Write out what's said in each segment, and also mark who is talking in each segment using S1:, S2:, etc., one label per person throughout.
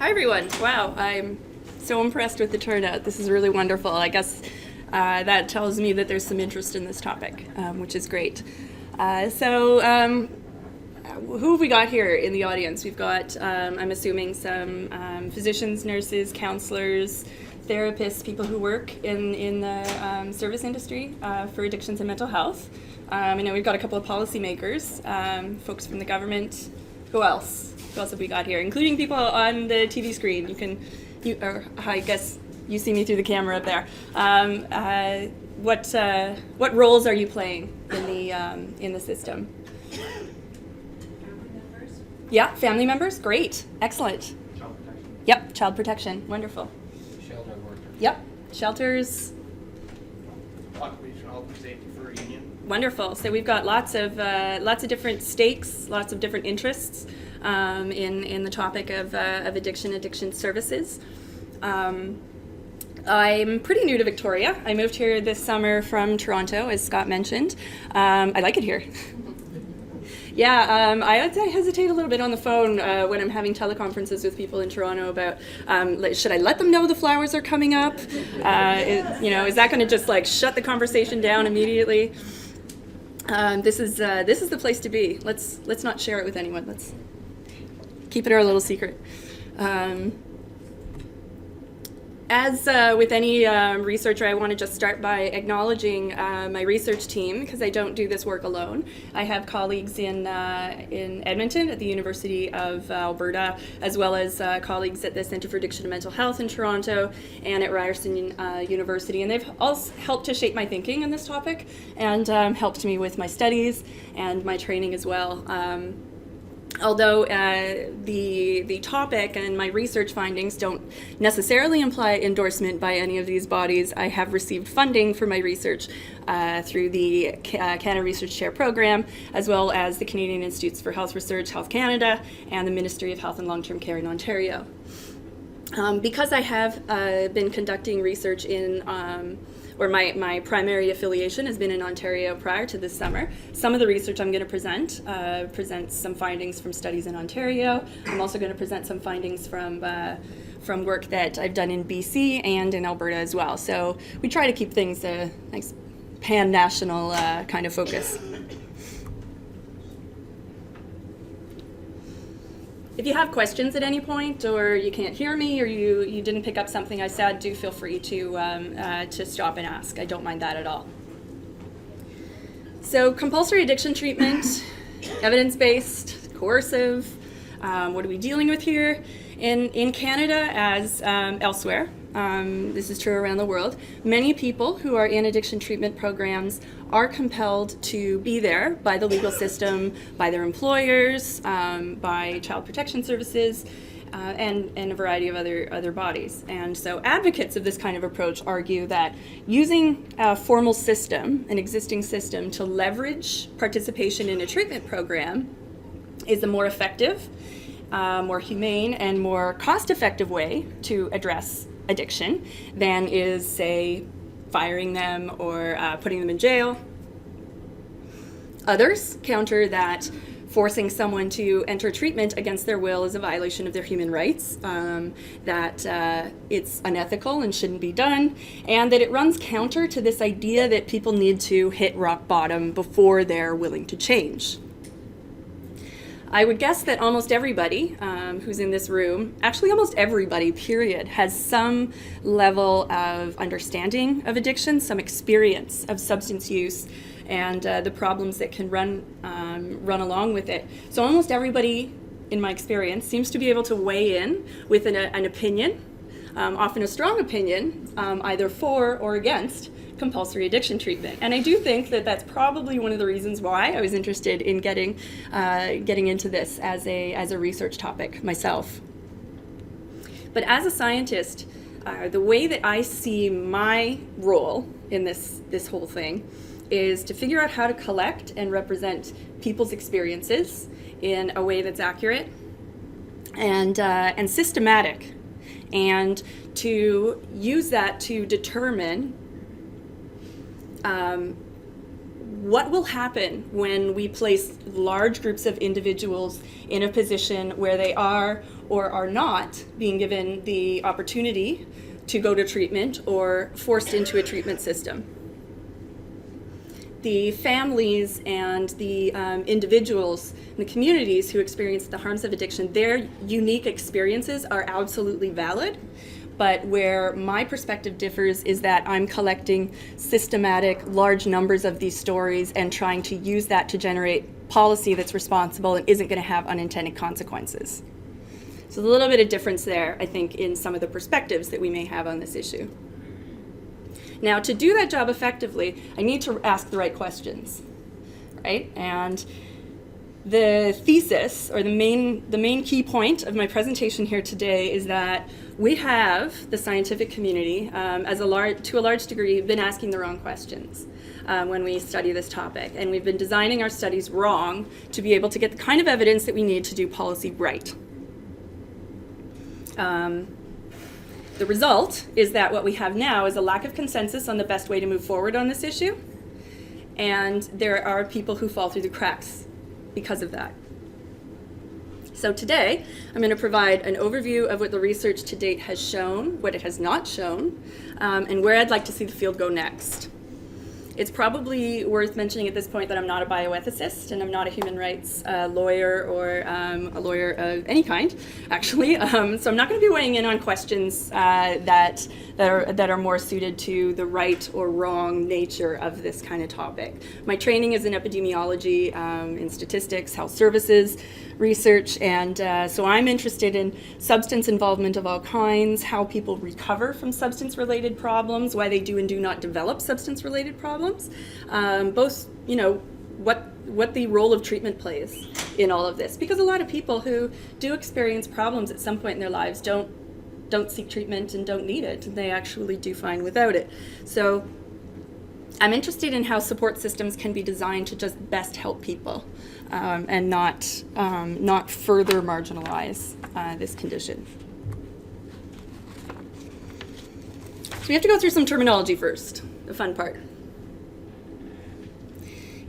S1: Hi everyone. Wow, I'm so impressed with the turnout. This is really wonderful. I guess that tells me that there's some interest in this topic, which is great. Who have we got here in the audience? We've got, I'm assuming, some physicians, nurses, counselors, therapists, people who work in the service industry for addictions and mental health. I know we've got a couple of policymakers, folks from the government. Who else? Who else have we got here? Including people on the TV screen. I guess you see me through the camera up there. What roles are you playing in the system?
S2: Family members?
S1: Yeah, family members. Great, excellent.
S3: Child protection.
S1: Yep, child protection. Wonderful.
S3: Shelter workers.
S1: Yep, shelters.
S3: Occupational health and safety for a union.
S1: Wonderful. So we've got lots of different stakes, lots of different interests in the topic of addiction services. I'm pretty new to Victoria. I moved here this summer from Toronto, as Scott mentioned. I like it here. Yeah, I hesitate a little bit on the phone when I'm having teleconferences with people in Toronto about should I let them know the flowers are coming up? Is that going to just shut the conversation down immediately? This is the place to be. Let's not share it with anyone. Let's keep it our little secret. As with any researcher, I want to just start by acknowledging my research team, because I don't do this work alone. I have colleagues in Edmonton at the University of Alberta, as well as colleagues at the Centre for Addiction and Mental Health in Toronto and at Ryerson University. And they've all helped to shape my thinking on this topic and helped me with my studies and my training as well. Although the topic and my research findings don't necessarily imply endorsement by any of these bodies, I have received funding for my research through the Canada Research Chair Program, as well as the Canadian Institutes for Health Research, Health Canada, and the Ministry of Health and Long-Term Care in Ontario. Because I have been conducting research where my primary affiliation has been in Ontario prior to this summer. Some of the research I'm going to present some findings from studies in Ontario. I'm also going to present some findings from work that I've done in BC and in Alberta as well. So we try to keep things a nice pan-national kind of focus. If you have questions at any point, or you can't hear me, or you didn't pick up something I said, do feel free to stop and ask. I don't mind that at all. So compulsory addiction treatment, evidence-based, coercive, what are we dealing with here? In Canada, as elsewhere, this is true around the world, many people who are in addiction treatment programs are compelled to be there by the legal system, by their employers, by child protection services, and a variety of other bodies. And so advocates of this kind of approach argue that using a formal system, an existing system, to leverage participation in a treatment program is a more effective, more humane, and more cost-effective way to address addiction than is, say, firing them or putting them in jail. Others counter that forcing someone to enter treatment against their will is a violation of their human rights, that it's unethical and shouldn't be done, and that it runs counter to this idea that people need to hit rock bottom before they're willing to change. I would guess that almost everybody who's in this room, actually almost everybody, period, has some level of understanding of addiction, some experience of substance use, and the problems that can run along with it. So almost everybody, in my experience, seems to be able to weigh in with an opinion, often a strong opinion, either for or against compulsory addiction treatment. And I do think that that's probably one of the reasons why I was interested in getting into this as a research topic myself. But as a scientist, the way that I see my role in this whole thing is to figure out how to collect and represent people's experiences in a way that's accurate and systematic, and to use that to determine what will happen when we place large groups of individuals in a position where they are or are not being given the opportunity to go to treatment or forced into a treatment system? The families and the individuals and the communities who experience the harms of addiction, their unique experiences are absolutely valid. But where my perspective differs is that I'm collecting systematic, large numbers of these stories and trying to use that to generate policy that's responsible and isn't going to have unintended consequences. So there's a little bit of difference there, I think, in some of the perspectives that we may have on this issue. Now, to do that job effectively, I need to ask the right questions, right? And the thesis, or the main key point of my presentation here today is that we have, the scientific community, to a large degree, been asking the wrong questions when we study this topic. And we've been designing our studies wrong to be able to get the kind of evidence that we need to do policy right. The result is that what we have now is a lack of consensus on the best way to move forward on this issue, and there are people who fall through the cracks because of that. So today, I'm going to provide an overview of what the research to date has shown, what it has not shown, and where I'd like to see the field go next. It's probably worth mentioning at this point that I'm not a bioethicist and I'm not a human rights lawyer or a lawyer of any kind, actually. So I'm not going to be weighing in on questions that are more suited to the right or wrong nature of this kind of topic. My training is in epidemiology, in statistics, health services research, and so I'm interested in substance involvement of all kinds, how people recover from substance-related problems, why they do and do not develop substance-related problems, both, what the role of treatment plays in all of this. Because a lot of people who do experience problems at some point in their lives don't seek treatment and don't need it. They actually do fine without it. So I'm interested in how support systems can be designed to just best help people and not further marginalize this condition. So we have to go through some terminology first, the fun part.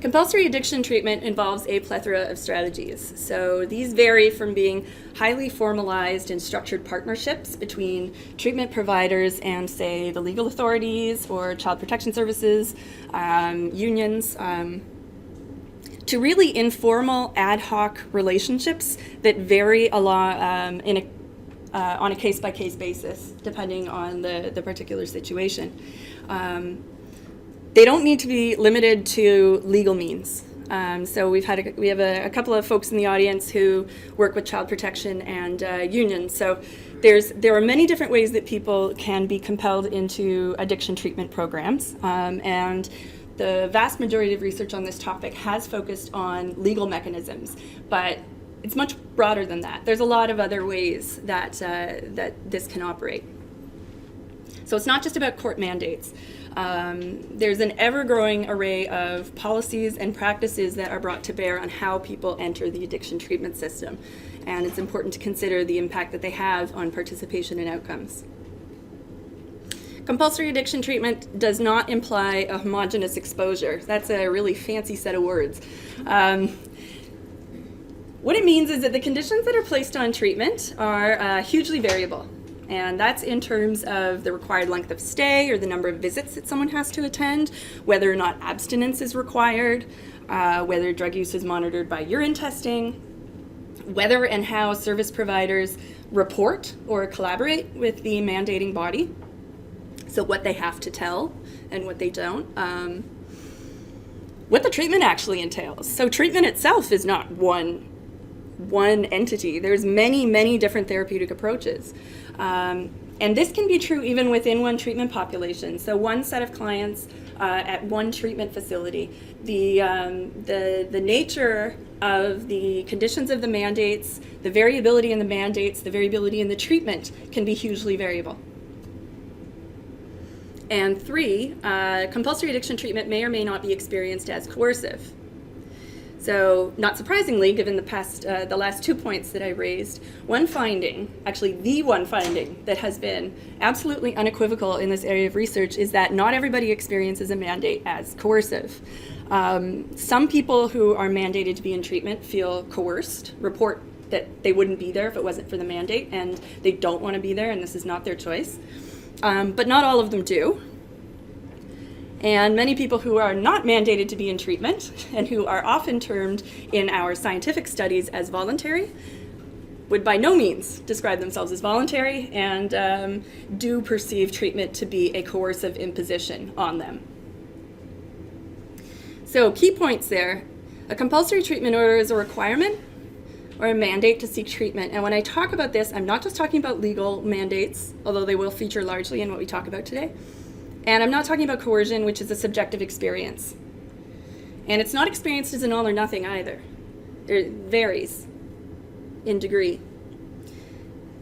S1: Compulsory addiction treatment involves a plethora of strategies. So these vary from being highly formalized and structured partnerships between treatment providers and, say, the legal authorities or child protection services, unions, to really informal ad hoc relationships that vary a lot on a case-by-case basis, depending on the particular situation. They don't need to be limited to legal means. So we have a couple of folks in the audience who work with child protection and unions. So there are many different ways that people can be compelled into addiction treatment programs, and the vast majority of research on this topic has focused on legal mechanisms, but it's much broader than that. There's a lot of other ways that this can operate. So it's not just about court mandates. There's an ever-growing array of policies and practices that are brought to bear on how people enter the addiction treatment system, and it's important to consider the impact that they have on participation and outcomes. Compulsory addiction treatment does not imply a homogeneous exposure. That's a really fancy set of words. What it means is that the conditions that are placed on treatment are hugely variable. And that's in terms of the required length of stay or the number of visits that someone has to attend, whether or not abstinence is required, whether drug use is monitored by urine testing, whether and how service providers report or collaborate with the mandating body, so what they have to tell and what they don't, what the treatment actually entails. So treatment itself is not one entity. There's many different therapeutic approaches. And this can be true even within one treatment population. So one set of clients at one treatment facility. The nature of the conditions of the mandates, the variability in the mandates, the variability in the treatment can be hugely variable. And 3, compulsory addiction treatment may or may not be experienced as coercive. So, not surprisingly, given the last 2 points that I raised, one finding, actually the one finding that has been absolutely unequivocal in this area of research is that not everybody experiences a mandate as coercive. Some people who are mandated to be in treatment feel coerced, report that they wouldn't be there if it wasn't for the mandate, and they don't want to be there, and this is not their choice. But not all of them do. And many people who are not mandated to be in treatment, and who are often termed in our scientific studies as voluntary, would by no means describe themselves as voluntary, and do perceive treatment to be a coercive imposition on them. So key points there. A compulsory treatment order is a requirement or a mandate to seek treatment. And when I talk about this, I'm not just talking about legal mandates, although they will feature largely in what we talk about today. And I'm not talking about coercion, which is a subjective experience. And it's not experienced as an all or nothing either. It varies in degree.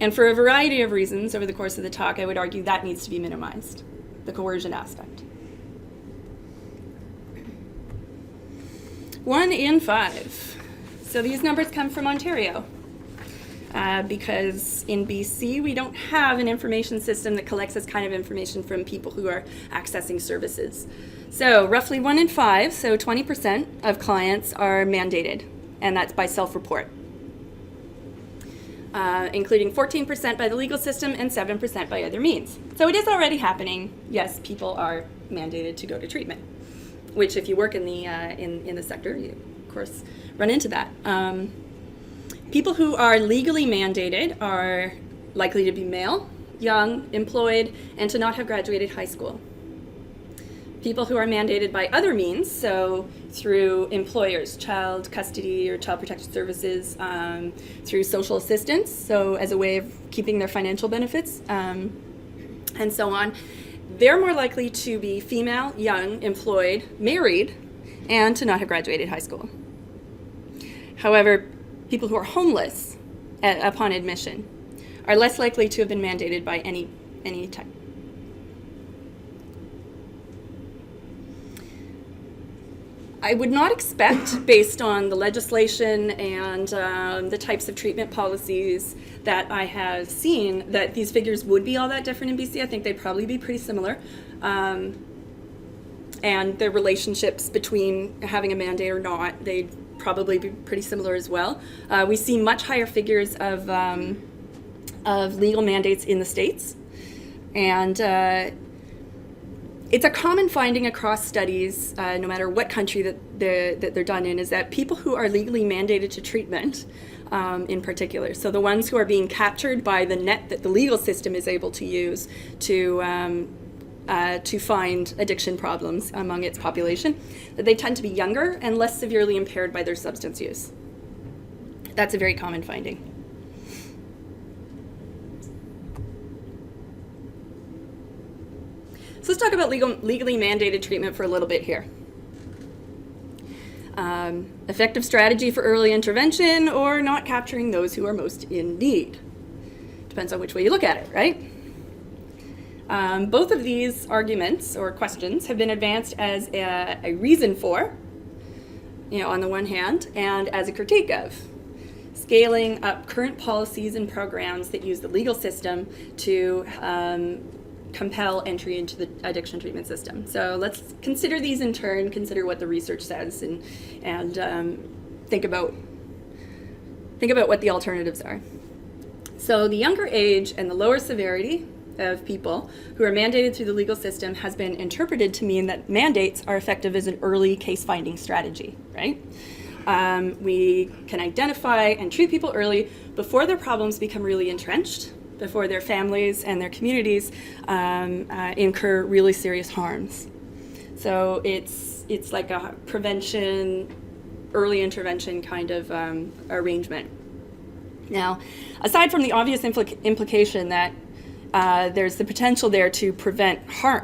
S1: And for a variety of reasons over the course of the talk, I would argue that needs to be minimized, the coercion aspect. 1 in 5. So these numbers come from Ontario because in BC we don't have an information system that collects this kind of information from people who are accessing services. So roughly 1 in 5, so 20% of clients are mandated, and that's by self-report, including 14% by the legal system and 7% by other means. So it is already happening. Yes, people are mandated to go to treatment, which if you work in the sector, you of course run into that. People who are legally mandated are likely to be male, young, employed, and to not have graduated high school. People who are mandated by other means, so through employers, child custody or child protective services, through social assistance, so as a way of keeping their financial benefits, and so on, they're more likely to be female, young, employed, married, and to not have graduated high school. However, people who are homeless upon admission are less likely to have been mandated by any type. I would not expect, based on the legislation and the types of treatment policies that I have seen, that these figures would be all that different in BC. I think they'd probably be pretty similar. And the relationships between having a mandate or not, they'd probably be pretty similar as well. We see much higher figures of legal mandates in the States. And it's a common finding across studies, no matter what country that they're done in, is that people who are legally mandated to treatment, in particular, so the ones who are being captured by the net that the legal system is able to use to find addiction problems among its population, that they tend to be younger and less severely impaired by their substance use. That's a very common finding. So let's talk about legally mandated treatment for a little bit here. Effective strategy for early intervention or not capturing those who are most in need. Depends on which way you look at it, right? Both of these arguments or questions have been advanced as a reason for, on the one hand, and as a critique of, scaling up current policies and programs that use the legal system to compel entry into the addiction treatment system. So let's consider these in turn, consider what the research says, and think about what the alternatives are. So the younger age and the lower severity of people who are mandated through the legal system has been interpreted to mean that mandates are effective as an early case-finding strategy, right? We can identify and treat people early before their problems become really entrenched, before their families and their communities incur really serious harms. So it's like a prevention, early intervention kind of arrangement. Now, aside from the obvious implication that there's the potential there to prevent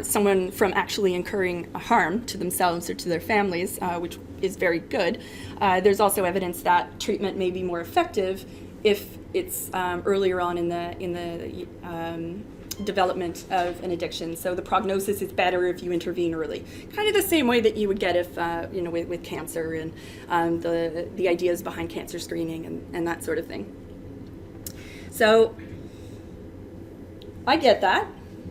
S1: someone from actually incurring harm to themselves or to their families, which is very good, there's also evidence that treatment may be more effective if it's earlier on in the development of an addiction. So the prognosis is better if you intervene early. Kind of the same way that you would get if, with cancer and the ideas behind cancer screening and that sort of thing. So I get that.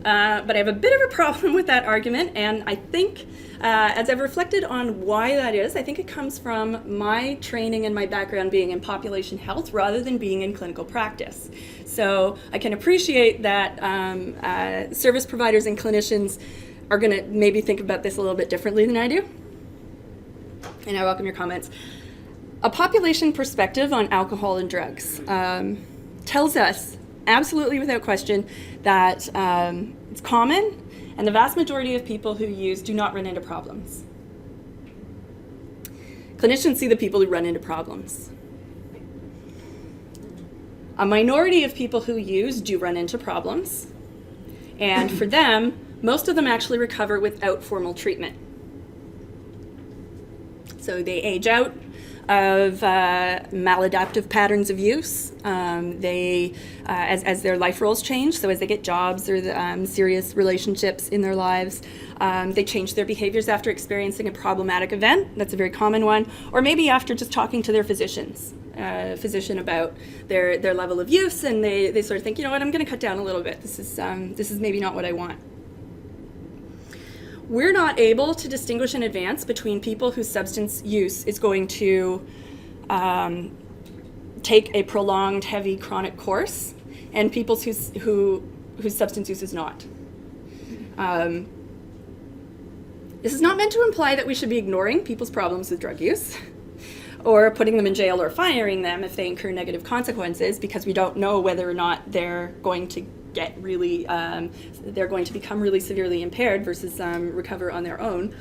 S1: but I have a bit of a problem with that argument, and I think as I've reflected on why that is, I think it comes from my training and my background being in population health rather than being in clinical practice. So I can appreciate that service providers and clinicians are going to maybe think about this a little bit differently than I do. And I welcome your comments. A population perspective on alcohol and drugs tells us, absolutely without question, that it's common and the vast majority of people who use do not run into problems. Clinicians see the people who run into problems. A minority of people who use do run into problems, and for them, most of them actually recover without formal treatment. So they age out of maladaptive patterns of use. As their life roles change, so as they get jobs or serious relationships in their lives, they change their behaviors after experiencing a problematic event. That's a very common one. Or maybe after just talking to their physician about their level of use, and they sort of think, you know what, I'm going to cut down a little bit. This is maybe not what I want. We're not able to distinguish in advance between people whose substance use is going to take a prolonged, heavy, chronic course and people whose substance use is not. This is not meant to imply that we should be ignoring people's problems with drug use or putting them in jail or firing them if they incur negative consequences, because we don't know whether or not they're going to they're going to become really severely impaired versus recover on their own.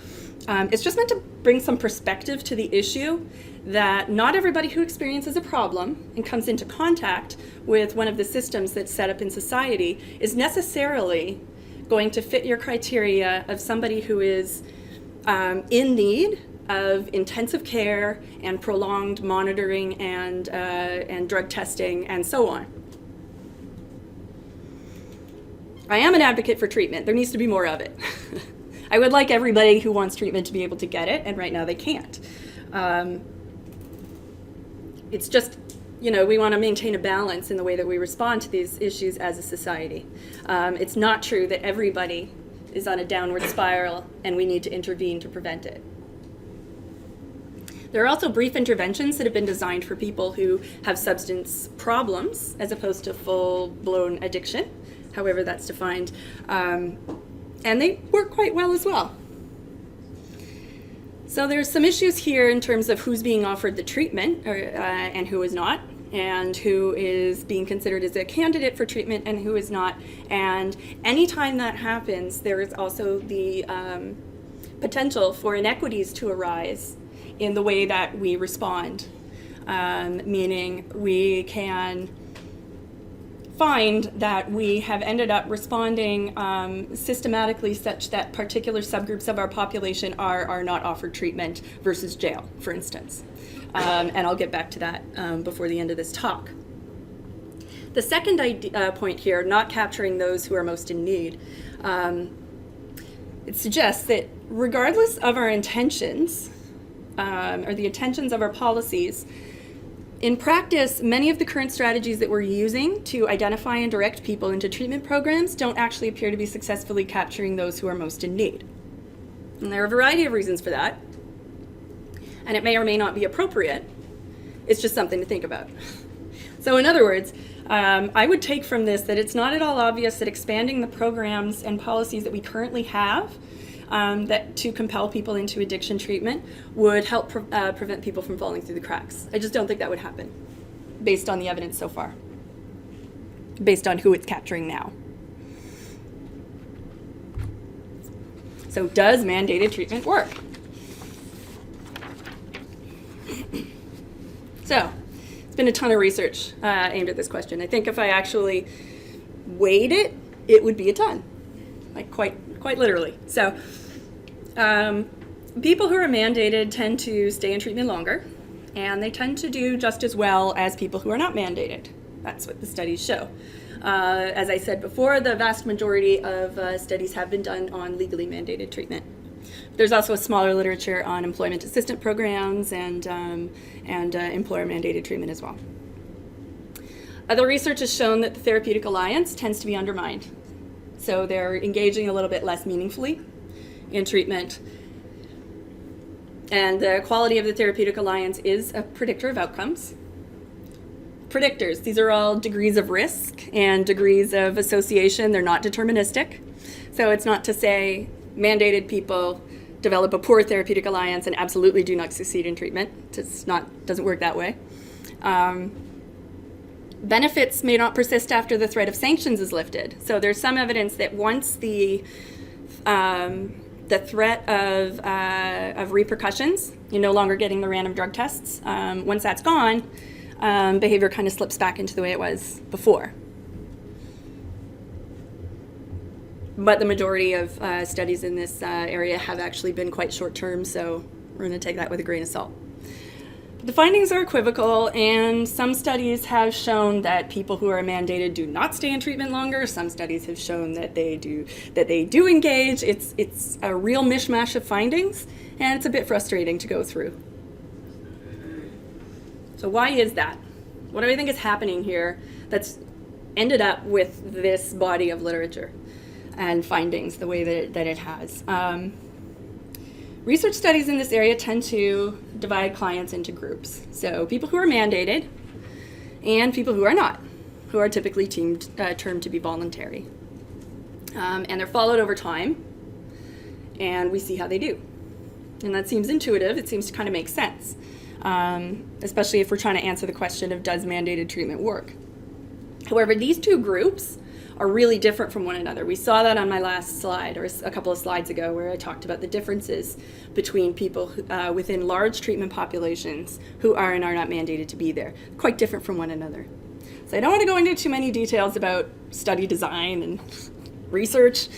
S1: It's just meant to bring some perspective to the issue that not everybody who experiences a problem and comes into contact with one of the systems that's set up in society is necessarily going to fit your criteria of somebody who is in need of intensive care and prolonged monitoring and drug testing and so on. I am an advocate for treatment. There needs to be more of it. I would like everybody who wants treatment to be able to get it, and right now they can't. It's just, we want to maintain a balance in the way that we respond to these issues as a society. It's not true that everybody is on a downward spiral and we need to intervene to prevent it. There are also brief interventions that have been designed for people who have substance problems as opposed to full-blown addiction, however that's defined, and they work quite well as well. So there's some issues here in terms of who's being offered the treatment and who is not, and who is being considered as a candidate for treatment and who is not. And anytime that happens, there is also the potential for inequities to arise in the way that we respond, meaning we can find that we have ended up responding systematically such that particular subgroups of our population are not offered treatment versus jail, for instance. And I'll get back to that before the end of this talk. The second point here, not capturing those who are most in need, it suggests that regardless of our intentions, or the intentions of our policies, in practice, many of the current strategies that we're using to identify and direct people into treatment programs don't actually appear to be successfully capturing those who are most in need. And there are a variety of reasons for that, and it may or may not be appropriate. It's just something to think about. So in other words, I would take from this that it's not at all obvious that expanding the programs and policies that we currently have that to compel people into addiction treatment would help prevent people from falling through the cracks. I just don't think that would happen based on the evidence so far, based on who it's capturing now. So does mandated treatment work? So it's been a ton of research aimed at this question. I think if I actually weighed it, it would be a ton, like quite literally. So people who are mandated tend to stay in treatment longer, and they tend to do just as well as people who are not mandated. That's what the studies show. As I said before, the vast majority of studies have been done on legally mandated treatment. There's also a smaller literature on employment assistance programs and employer-mandated treatment as well. Other research has shown that the therapeutic alliance tends to be undermined. So they're engaging a little bit less meaningfully in treatment. And the quality of the therapeutic alliance is a predictor of outcomes. Predictors, these are all degrees of risk and degrees of association. They're not deterministic. So it's not to say mandated people develop a poor therapeutic alliance and absolutely do not succeed in treatment. Doesn't work that way. Benefits may not persist after the threat of sanctions is lifted. So there's some evidence that once the threat of repercussions, you're no longer getting the random drug tests, once that's gone, behavior kind of slips back into the way it was before. But the majority of studies in this area have actually been quite short-term, so we're going to take that with a grain of salt. The findings are equivocal, and some studies have shown that people who are mandated do not stay in treatment longer. Some studies have shown that they do engage. It's a real mishmash of findings, and it's a bit frustrating to go through. So why is that? What do I think is happening here that's ended up with this body of literature and findings the way that it has? Research studies in this area tend to divide clients into groups. So people who are mandated and people who are not, who are typically termed to be voluntary. And they're followed over time, and we see how they do. And that seems intuitive. It seems to kind of make sense, especially if we're trying to answer the question of does mandated treatment work? However, these two groups are really different from one another. We saw that on my last slide, or a couple of slides ago, where I talked about the differences between people within large treatment populations who are and are not mandated to be there. Quite different from one another. So I don't want to go into too many details about study design and research,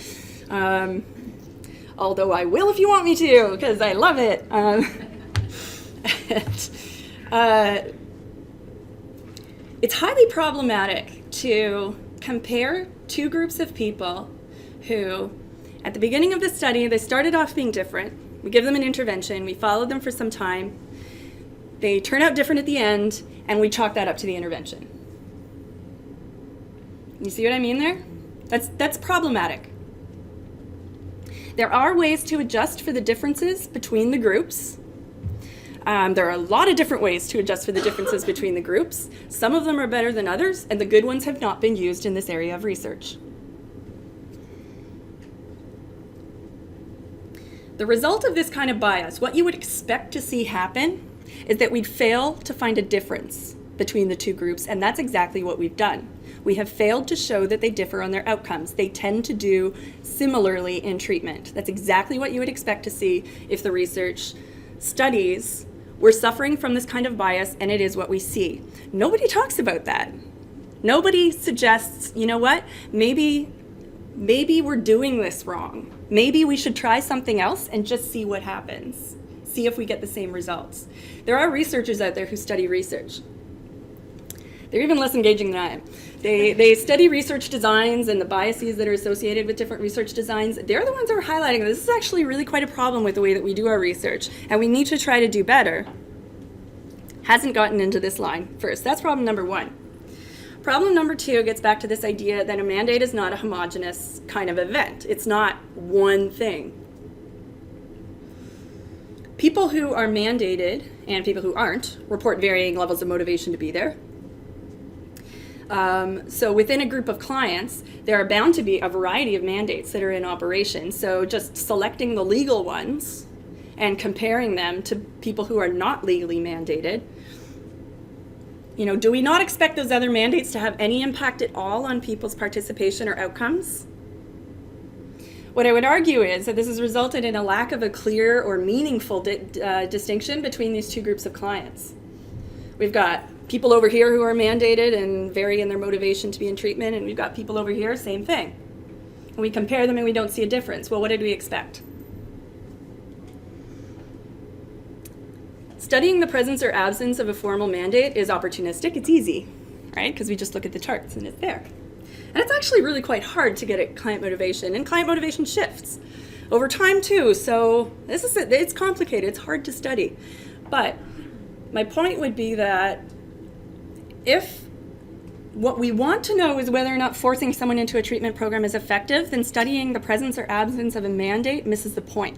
S1: although I will if you want me to, because I love it. It's highly problematic to compare two groups of people who, at the beginning of the study, they started off being different. We give them an intervention, we follow them for some time, they turn out different at the end, and we chalk that up to the intervention. You see what I mean there? That's problematic. There are ways to adjust for the differences between the groups. There are a lot of different ways to adjust for the differences between the groups. Some of them are better than others, and the good ones have not been used in this area of research. The result of this kind of bias, what you would expect to see happen, is that we'd fail to find a difference between the two groups, and that's exactly what we've done. We have failed to show that they differ on their outcomes. They tend to do similarly in treatment. That's exactly what you would expect to see if the research studies were suffering from this kind of bias, and it is what we see. Nobody talks about that. Nobody suggests, you know what, maybe we're doing this wrong. Maybe we should try something else and just see what happens. See if we get the same results. There are researchers out there who study research. They're even less engaging than I am. They study research designs and the biases that are associated with different research designs. They're the ones that are highlighting this is actually really quite a problem with the way that we do our research, and we need to try to do better. Hasn't gotten into this line first. That's problem number one. Problem number two gets back to this idea that a mandate is not a homogeneous kind of event. It's not one thing. People who are mandated and people who aren't report varying levels of motivation to be there. So within a group of clients, there are bound to be a variety of mandates that are in operation. So just selecting the legal ones and comparing them to people who are not legally mandated, do we not expect those other mandates to have any impact at all on people's participation or outcomes? What I would argue is that this has resulted in a lack of a clear or meaningful distinction between these two groups of clients. We've got people over here who are mandated and vary in their motivation to be in treatment, and we've got people over here, same thing. And we compare them and we don't see a difference. Well, what did we expect? Studying the presence or absence of a formal mandate is opportunistic. It's easy, right? Because we just look at the charts and it's there. And it's actually really quite hard to get at client motivation, and client motivation shifts over time too. So it's complicated. It's hard to study. But my point would be that if what we want to know is whether or not forcing someone into a treatment program is effective, then studying the presence or absence of a mandate misses the point.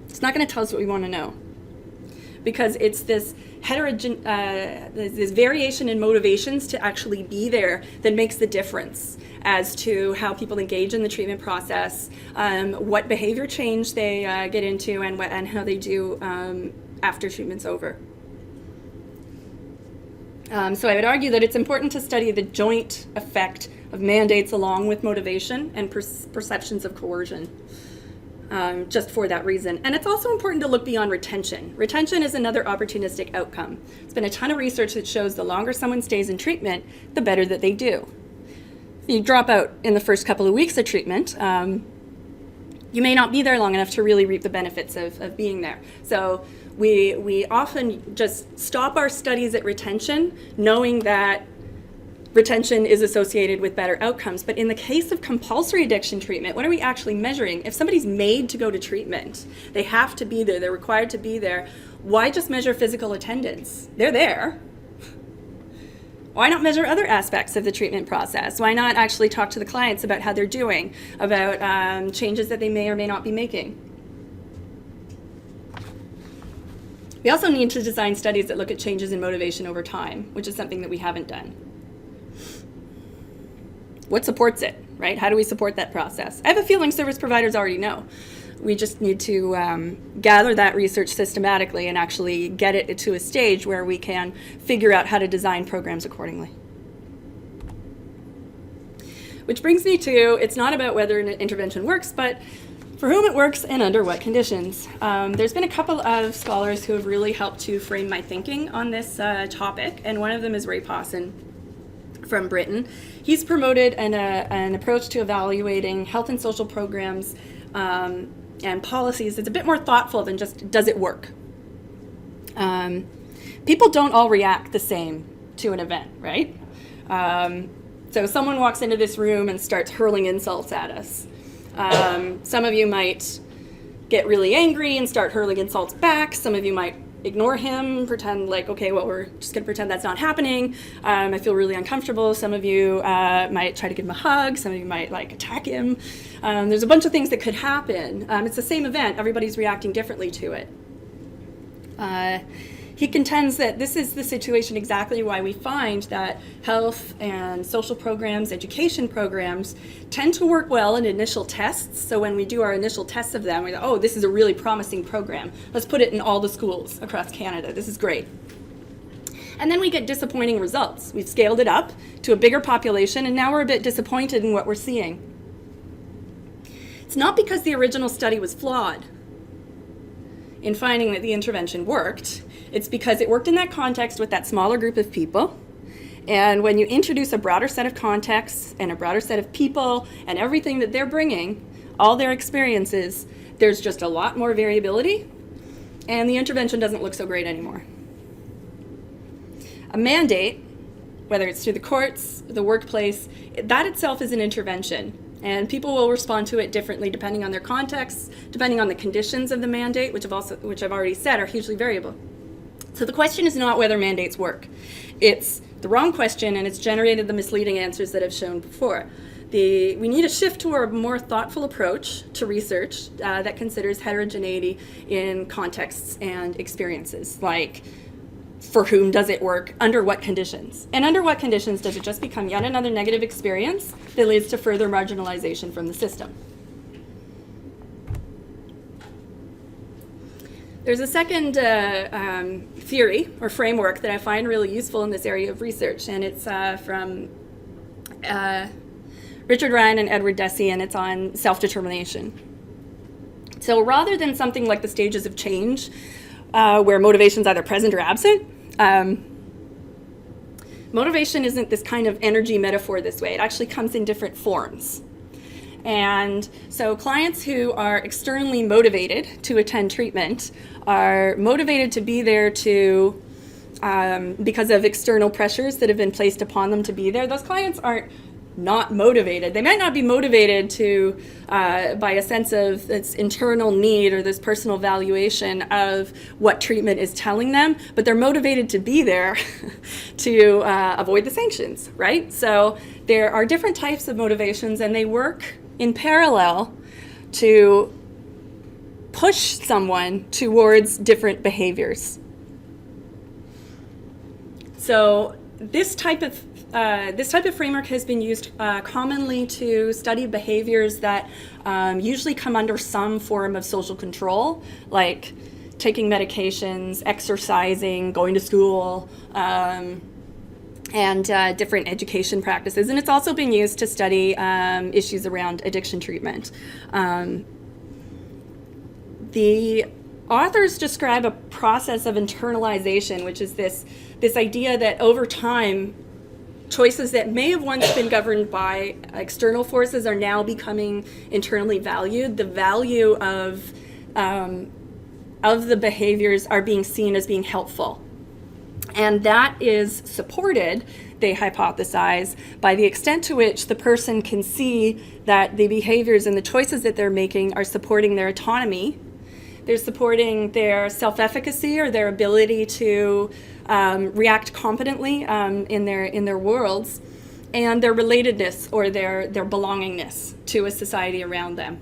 S1: It's not going to tell us what we want to know, because it's this this variation in motivations to actually be there that makes the difference as to how people engage in the treatment process, what behavior change they get into, and how they do after treatment's over. So I would argue that it's important to study the joint effect of mandates along with motivation and perceptions of coercion, just for that reason. And it's also important to look beyond retention. Retention is another opportunistic outcome. There's been a ton of research that shows the longer someone stays in treatment, the better that they do. If you drop out in the first couple of weeks of treatment, you may not be there long enough to really reap the benefits of being there. So we often just stop our studies at retention, knowing that retention is associated with better outcomes. But in the case of compulsory addiction treatment, what are we actually measuring? If somebody's made to go to treatment, they have to be there, they're required to be there, why just measure physical attendance? They're there. Why not measure other aspects of the treatment process? Why not actually talk to the clients about how they're doing, about changes that they may or may not be making? We also need to design studies that look at changes in motivation over time, which is something that we haven't done. What supports it, right? How do we support that process? I have a feeling service providers already know. We just need to gather that research systematically and actually get it to a stage where we can figure out how to design programs accordingly. Which brings me to, it's not about whether an intervention works, but for whom it works and under what conditions. There's been a couple of scholars who have really helped to frame my thinking on this topic, and one of them is Ray Pawson from Britain. He's promoted an approach to evaluating health and social programs and policies that's a bit more thoughtful than just, does it work? People don't all react the same to an event, right? So someone walks into this room and starts hurling insults at us. Some of you might get really angry and start hurling insults back. Some of you might ignore him, pretend like, okay, well, we're just going to pretend that's not happening. I feel really uncomfortable. Some of you might try to give him a hug. Some of you might attack him. There's a bunch of things that could happen. It's the same event. Everybody's reacting differently to it. He contends that this is the situation exactly why we find that health and social programs, education programs, tend to work well in initial tests. So when we do our initial tests of them, we go, oh, this is a really promising program. Let's put it in all the schools across Canada. This is great. And then we get disappointing results. We've scaled it up to a bigger population, and now we're a bit disappointed in what we're seeing. It's not because the original study was flawed in finding that the intervention worked. It's because it worked in that context with that smaller group of people. And when you introduce a broader set of contexts and a broader set of people and everything that they're bringing, all their experiences, there's just a lot more variability, and the intervention doesn't look so great anymore. A mandate, whether it's through the courts, the workplace, that itself is an intervention. And people will respond to it differently depending on their contexts, depending on the conditions of the mandate, which I've already said are hugely variable. So the question is not whether mandates work. It's the wrong question, and it's generated the misleading answers that I've shown before. We need a shift to a more thoughtful approach to research that considers heterogeneity in contexts and experiences, like for whom does it work, under what conditions? And under what conditions does it just become yet another negative experience that leads to further marginalization from the system? There's a second theory or framework that I find really useful in this area of research, and it's from Richard Ryan and Edward Deci, and it's on self-determination. So rather than something like the stages of change, where motivation's either present or absent, motivation isn't this kind of energy metaphor this way. It actually comes in different forms. And so clients who are externally motivated to attend treatment are motivated to be there because of external pressures that have been placed upon them to be there. Those clients aren't not motivated. They might not be motivated to by a sense of this internal need or this personal valuation of what treatment is telling them, but they're motivated to be there to avoid the sanctions, right? So there are different types of motivations, and they work in parallel to push someone towards different behaviors. So this type of framework has been used commonly to study behaviors that usually come under some form of social control, like taking medications, exercising, going to school, and different education practices. And it's also been used to study issues around addiction treatment. The authors describe a process of internalization, which is this idea that over time, choices that may have once been governed by external forces are now becoming internally valued. The value of the behaviors are being seen as being helpful. And that is supported, they hypothesize, by the extent to which the person can see that the behaviors and the choices that they're making are supporting their autonomy. They're supporting their self-efficacy or their ability to react competently in their worlds, and their relatedness or their belongingness to a society around them.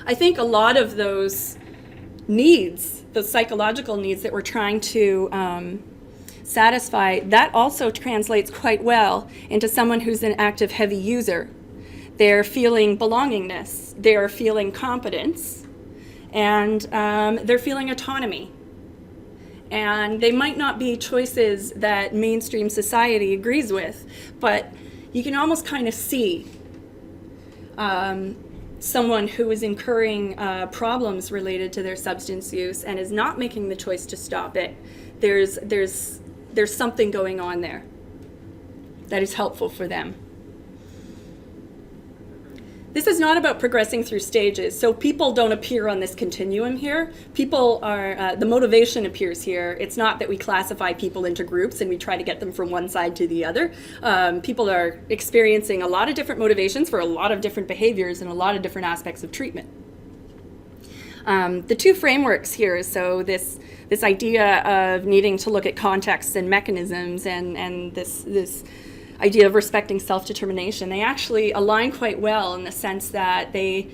S1: I think a lot of those needs, those psychological needs that we're trying to satisfy, that also translates quite well into someone who's an active heavy user. They're feeling belongingness, they're feeling competence, and they're feeling autonomy. And they might not be choices that mainstream society agrees with, but you can almost kind of see someone who is incurring problems related to their substance use and is not making the choice to stop it. There's something going on there that is helpful for them. This is not about progressing through stages. So people don't appear on this continuum here. People are, the motivation appears here. It's not that we classify people into groups and we try to get them from one side to the other. People are experiencing a lot of different motivations for a lot of different behaviors and a lot of different aspects of treatment. The two frameworks here, so this idea of needing to look at contexts and mechanisms and this idea of respecting self-determination, they actually align quite well in the sense that they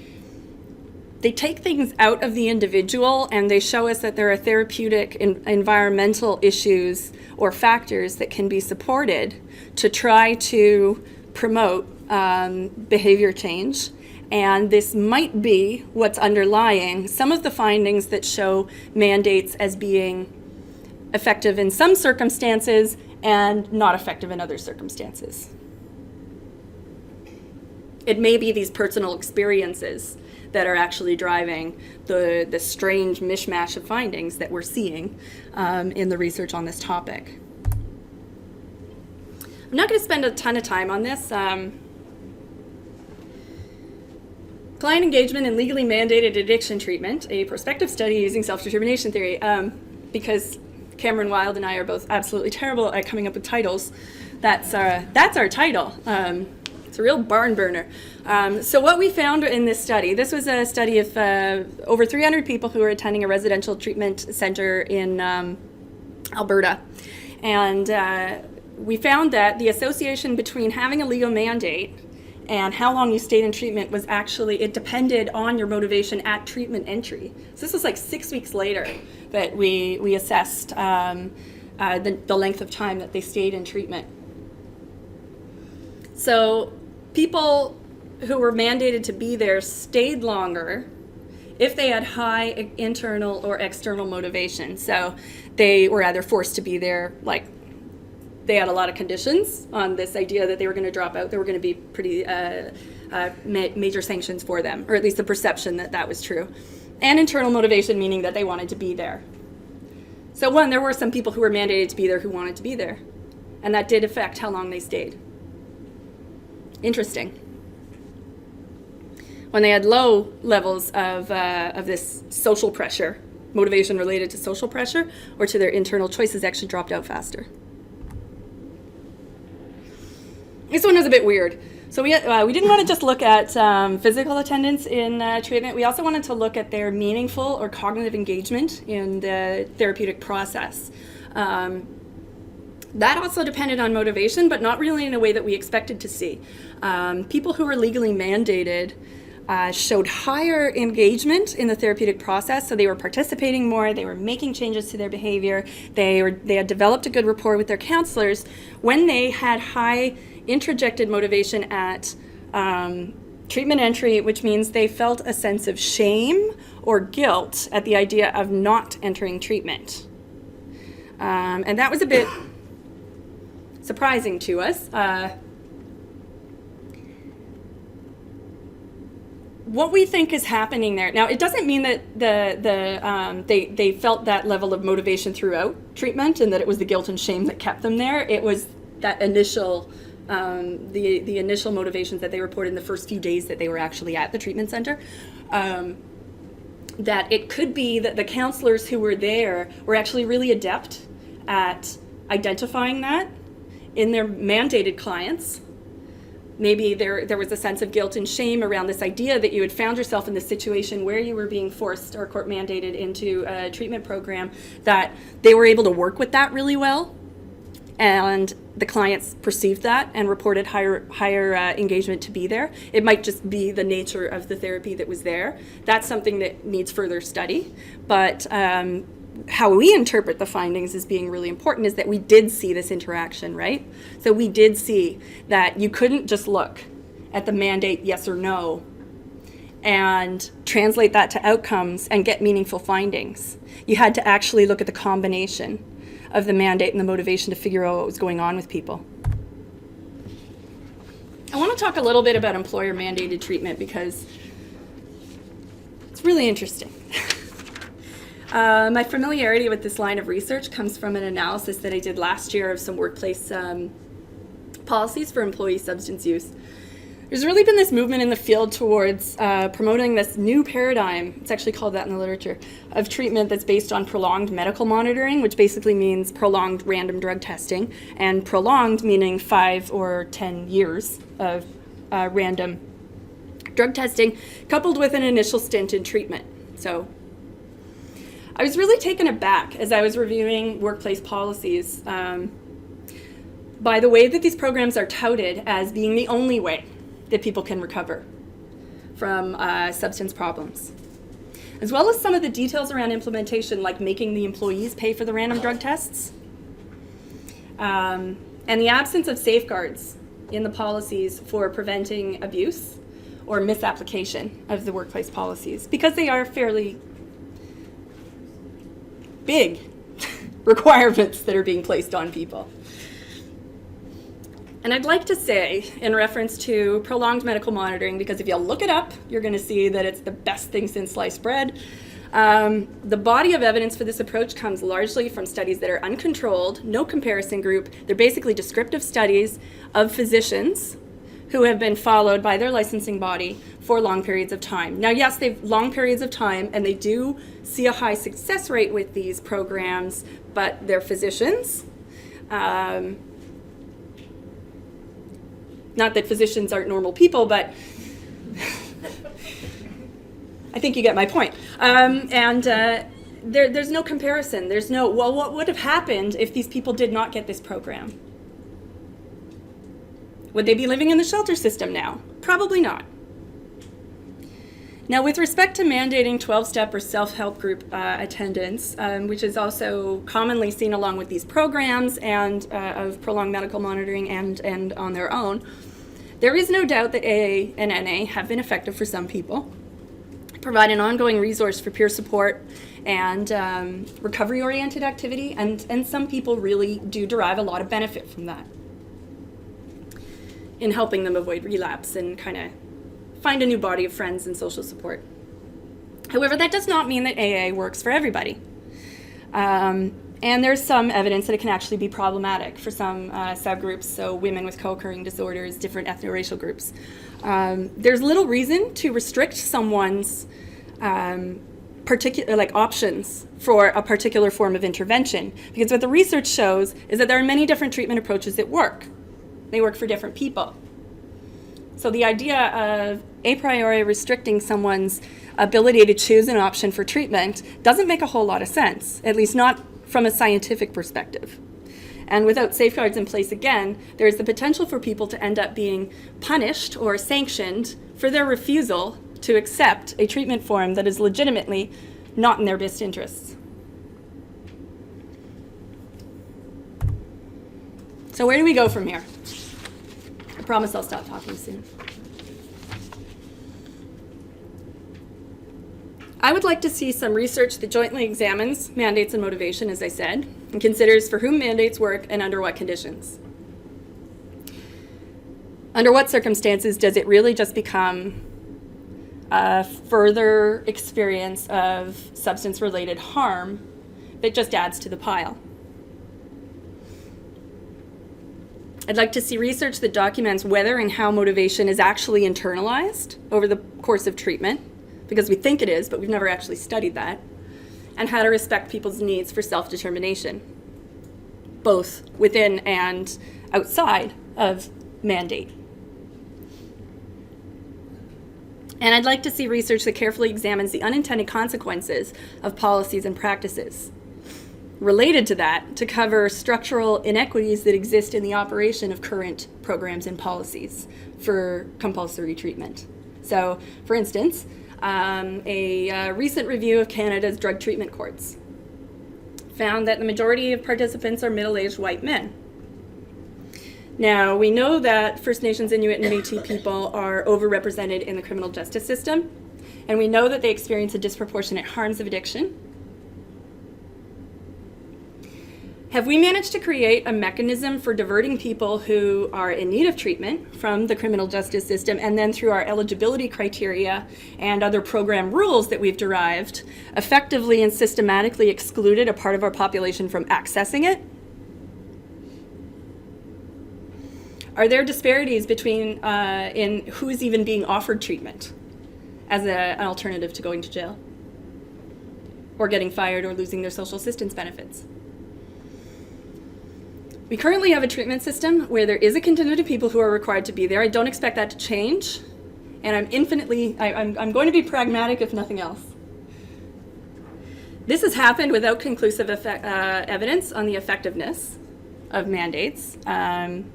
S1: take things out of the individual and they show us that there are therapeutic environmental issues or factors that can be supported to try to promote behavior change. And this might be what's underlying some of the findings that show mandates as being effective in some circumstances and not effective in other circumstances. It may be these personal experiences that are actually driving the strange mishmash of findings that we're seeing in the research on this topic. I'm not going to spend a ton of time on this. Client engagement in legally mandated addiction treatment, a prospective study using self-determination theory, because Cameron Wild and I are both absolutely terrible at coming up with titles. That's our title. It's a real barn burner. So what we found in this study, this was a study of over 300 people who were attending a residential treatment center in Alberta. And we found that the association between having a legal mandate and how long you stayed in treatment was actually, it depended on your motivation at treatment entry. So this was like 6 weeks later that we assessed the length of time that they stayed in treatment. So people who were mandated to be there stayed longer if they had high internal or external motivation. So they were either forced to be there, like they had a lot of conditions on this idea that they were going to drop out. There were going to be pretty major sanctions for them, or at least the perception that that was true. And internal motivation, meaning that they wanted to be there. So one, there were some people who were mandated to be there who wanted to be there. And that did affect how long they stayed. Interesting. When they had low levels of this social pressure, motivation related to social pressure, or to their internal choices, actually dropped out faster. This one was a bit weird. So we didn't want to just look at physical attendance in treatment. We also wanted to look at their meaningful or cognitive engagement in the therapeutic process. That also depended on motivation, but not really in a way that we expected to see. People who were legally mandated showed higher engagement in the therapeutic process, so they were participating more, they were making changes to their behavior, they had developed a good rapport with their counselors when they had high intrajected motivation at treatment entry, which means they felt a sense of shame or guilt at the idea of not entering treatment. And that was a bit surprising to us. What we think is happening there, now it doesn't mean that they felt that level of motivation throughout treatment and that it was the guilt and shame that kept them there. It was that initial, the initial motivations that they reported in the first few days that they were actually at the treatment center. That it could be that the counselors who were there were actually really adept at identifying that in their mandated clients. Maybe there was a sense of guilt and shame around this idea that you had found yourself in this situation where you were being forced or court mandated into a treatment program, that they were able to work with that really well. And the clients perceived that and reported higher engagement to be there. It might just be the nature of the therapy that was there. That's something that needs further study. But how we interpret the findings as being really important is that we did see this interaction, right? So we did see that you couldn't just look at the mandate yes or no and translate that to outcomes and get meaningful findings. You had to actually look at the combination of the mandate and the motivation to figure out what was going on with people. I want to talk a little bit about employer mandated treatment because it's really interesting. My familiarity with this line of research comes from an analysis that I did last year of some workplace policies for employee substance use. There's really been this movement in the field towards promoting this new paradigm, it's actually called that in the literature, of treatment that's based on prolonged medical monitoring, which basically means prolonged random drug testing, and prolonged meaning 5 or 10 years of random drug testing, coupled with an initial stint in treatment. So I was really taken aback as I was reviewing workplace policies by the way that these programs are touted as being the only way that people can recover from substance problems, as well as some of the details around implementation, like making the employees pay for the random drug tests, and the absence of safeguards in the policies for preventing abuse or misapplication of the workplace policies, because they are fairly big requirements that are being placed on people. And I'd like to say, in reference to prolonged medical monitoring, because if you look it up, you're going to see that it's the best thing since sliced bread. The body of evidence for this approach comes largely from studies that are uncontrolled, no comparison group. They're basically descriptive studies of physicians who have been followed by their licensing body for long periods of time. Now, yes, they've long periods of time, and they do see a high success rate with these programs, but they're physicians. Not that physicians aren't normal people, but I think you get my point. There's no comparison. There's no, well, what would have happened if these people did not get this program? Would they be living in the shelter system now? Probably not. Now, with respect to mandating 12-step or self-help group attendance, which is also commonly seen along with these programs and of prolonged medical monitoring and on their own, there is no doubt that AA and NA have been effective for some people, provide an ongoing resource for peer support and recovery-oriented activity, and some people really do derive a lot of benefit from that in helping them avoid relapse and kind of find a new body of friends and social support. However, that does not mean that AA works for everybody. And there's some evidence that it can actually be problematic for some subgroups, so women with co-occurring disorders, different ethno-racial groups. There's little reason to restrict someone's particular options for a particular form of intervention, because what the research shows is that there are many different treatment approaches that work. They work for different people. So the idea of a priori restricting someone's ability to choose an option for treatment doesn't make a whole lot of sense, at least not from a scientific perspective. And without safeguards in place, again, there is the potential for people to end up being punished or sanctioned for their refusal to accept a treatment form that is legitimately not in their best interests. So where do we go from here? I promise I'll stop talking soon. I would like to see some research that jointly examines mandates and motivation, as I said, and considers for whom mandates work and under what conditions. Under what circumstances does it really just become a further experience of substance-related harm that just adds to the pile? I'd like to see research that documents whether and how motivation is actually internalized over the course of treatment, because we think it is, but we've never actually studied that, and how to respect people's needs for self-determination, both within and outside of mandate. And I'd like to see research that carefully examines the unintended consequences of policies and practices. Related to that, to cover structural inequities that exist in the operation of current programs and policies for compulsory treatment. So, for instance, a recent review of Canada's drug treatment courts found that the majority of participants are middle-aged white men. Now, we know that First Nations, Inuit, and Métis people are overrepresented in the criminal justice system, and we know that they experience the disproportionate harms of addiction. Have we managed to create a mechanism for diverting people who are in need of treatment from the criminal justice system, and then through our eligibility criteria and other program rules that we've derived, effectively and systematically excluded a part of our population from accessing it? Are there disparities between in who's even being offered treatment as an alternative to going to jail or getting fired or losing their social assistance benefits? We currently have a treatment system where there is a contingent of people who are required to be there. I don't expect that to change, and I'm going to be pragmatic if nothing else. This has happened without conclusive evidence on the effectiveness of mandates, and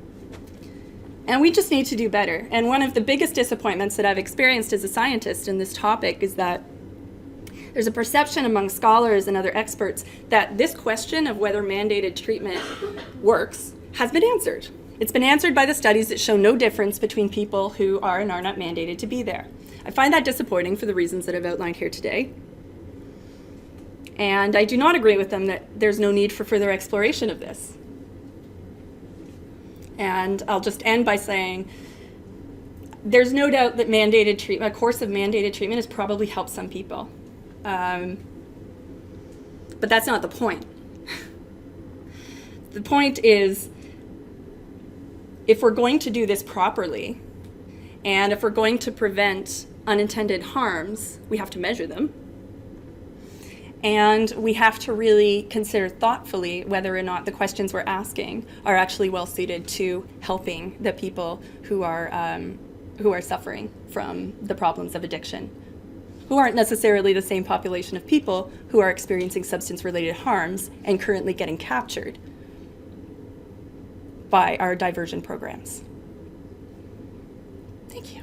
S1: we just need to do better. And one of the biggest disappointments that I've experienced as a scientist in this topic is that there's a perception among scholars and other experts that this question of whether mandated treatment works has been answered. It's been answered by the studies that show no difference between people who are and are not mandated to be there. I find that disappointing for the reasons that I've outlined here today. And I do not agree with them that there's no need for further exploration of this. And I'll just end by saying there's no doubt that mandated treatment, a course of mandated treatment has probably helped some people. But that's not the point. The point is, if we're going to do this properly, and if we're going to prevent unintended harms, we have to measure them. And we have to really consider thoughtfully whether or not the questions we're asking are actually well suited to helping the people who are suffering from the problems of addiction, who aren't necessarily the same population of people who are experiencing substance-related harms and currently getting captured by our diversion programs. Thank you.